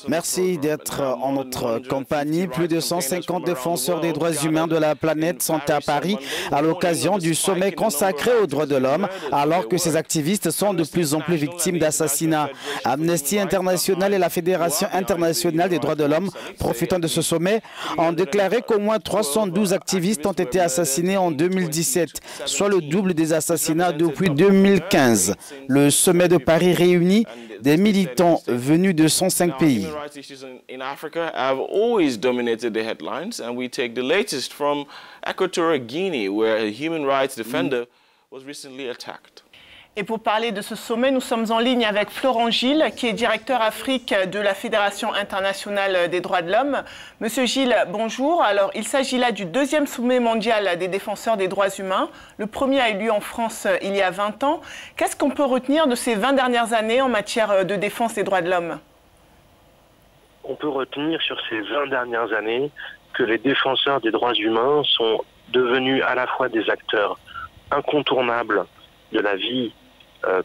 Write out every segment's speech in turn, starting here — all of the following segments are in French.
Merci d'être en notre compagnie. Plus de 150 défenseurs des droits humains de la planète sont à Paris à l'occasion du sommet consacré aux droits de l'homme, alors que ces activistes sont de plus en plus victimes d'assassinats. Amnesty International et la Fédération internationale des droits de l'homme, profitant de ce sommet, ont déclaré qu'au moins 312 activistes ont été assassinés en 2017, soit le double des assassinats depuis 2015. Le sommet de Paris réunit des militants venus de 105 pays. Human rights issues in Africa have always dominated the headlines, and we take the latest from Equatorial Guinea, where a human rights defender was recently attacked. Et pour parler de ce sommet, nous sommes en ligne avec Florent Gilles, qui est directeur Afrique de la Fédération internationale des droits de l'homme. Monsieur Gilles, bonjour. Alors, il s'agit là du deuxième sommet mondial des défenseurs des droits humains. Le premier a eu lieu en France il y a 20 ans. Qu'est-ce qu'on peut retenir de ces 20 dernières années en matière de défense des droits de l'homme? On peut retenir sur ces 20 dernières années que les défenseurs des droits humains sont devenus à la fois des acteurs incontournables de la vie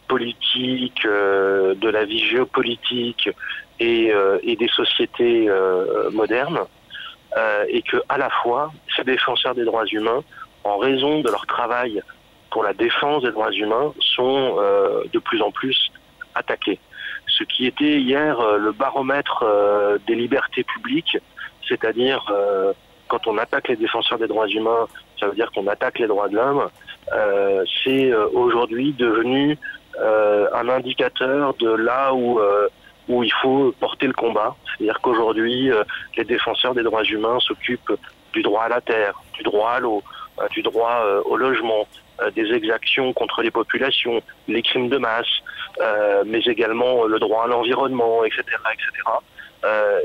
politique, de la vie géopolitique et des sociétés modernes, et que à la fois ces défenseurs des droits humains, en raison de leur travail pour la défense des droits humains, sont de plus en plus attaqués. Ce qui était hier le baromètre des libertés publiques, c'est-à-dire quand on attaque les défenseurs des droits humains, ça veut dire qu'on attaque les droits de l'homme, c'est aujourd'hui devenu un indicateur de là où il faut porter le combat. C'est-à-dire qu'aujourd'hui, les défenseurs des droits humains s'occupent du droit à la terre, du droit à l'eau, du droit au logement, des exactions contre les populations, les crimes de masse, mais également le droit à l'environnement, etc., etc.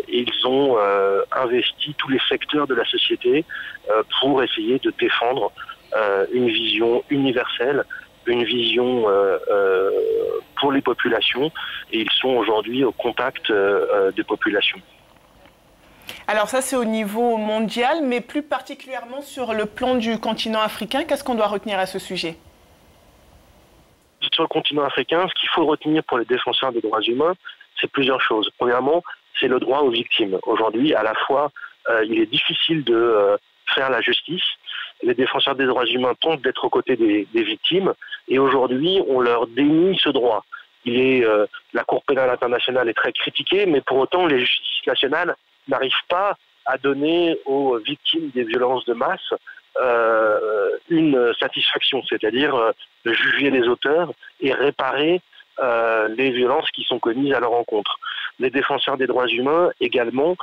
Ils ont investi tous les secteurs de la société pour essayer de défendre une vision universelle, une vision pour les populations, et ils sont aujourd'hui au contact des populations. Alors ça, c'est au niveau mondial, mais plus particulièrement sur le plan du continent africain. Qu'est-ce qu'on doit retenir à ce sujet? Sur le continent africain, ce qu'il faut retenir pour les défenseurs des droits humains, c'est plusieurs choses. Premièrement, c'est le droit aux victimes. Aujourd'hui, à la fois, il est difficile de faire la justice. Les défenseurs des droits humains tentent d'être aux côtés des victimes, et aujourd'hui, on leur dénie ce droit. La Cour pénale internationale est très critiquée, mais pour autant, les justices nationales n'arrivent pas à donner aux victimes des violences de masse une satisfaction, c'est-à-dire juger les auteurs et réparer les violences qui sont commises à leur encontre. Les défenseurs des droits humains également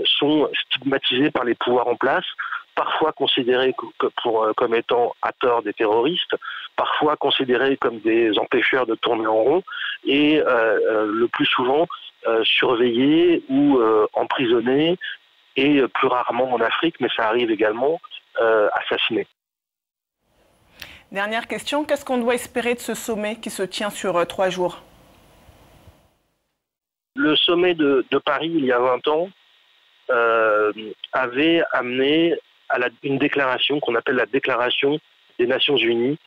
sont stigmatisés par les pouvoirs en place, parfois considérés comme étant à tort des terroristes, parfois considérés comme des empêcheurs de tourner en rond, et le plus souvent surveillés ou emprisonnés, et plus rarement en Afrique, mais ça arrive également, assassinés. Dernière question, qu'est-ce qu'on doit espérer de ce sommet qui se tient sur 3 jours? Le sommet de Paris, il y a 20 ans, avait amené à une déclaration qu'on appelle la Déclaration des Nations Unies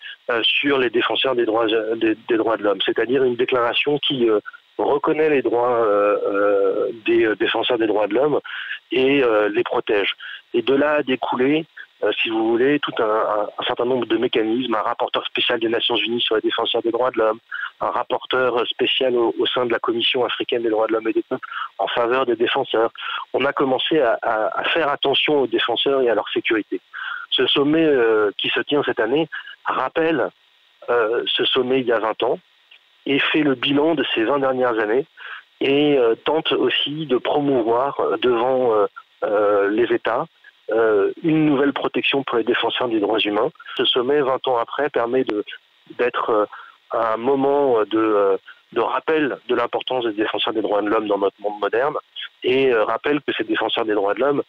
sur les défenseurs des droits de l'homme, c'est-à-dire une déclaration qui reconnaît les droits des défenseurs des droits de l'homme et les protège. Et de là a découlé, si vous voulez, tout un certain nombre de mécanismes, un rapporteur spécial des Nations Unies sur les défenseurs des droits de l'homme, un rapporteur spécial au sein de la Commission africaine des droits de l'homme et des peuples en faveur des défenseurs. On a commencé à faire attention aux défenseurs et à leur sécurité. Ce sommet qui se tient cette année rappelle ce sommet il y a 20 ans et fait le bilan de ces 20 dernières années et tente aussi de promouvoir devant les États une nouvelle protection pour les défenseurs des droits humains. Ce sommet, 20 ans après, permet d'être un moment de rappel de l'importance des défenseurs des droits de l'homme dans notre monde moderne, et rappelle que ces défenseurs des droits de l'homme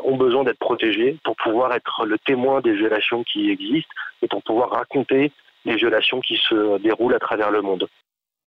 ont besoin d'être protégés pour pouvoir être le témoin des violations qui existent et pour pouvoir raconter les violations qui se déroulent à travers le monde.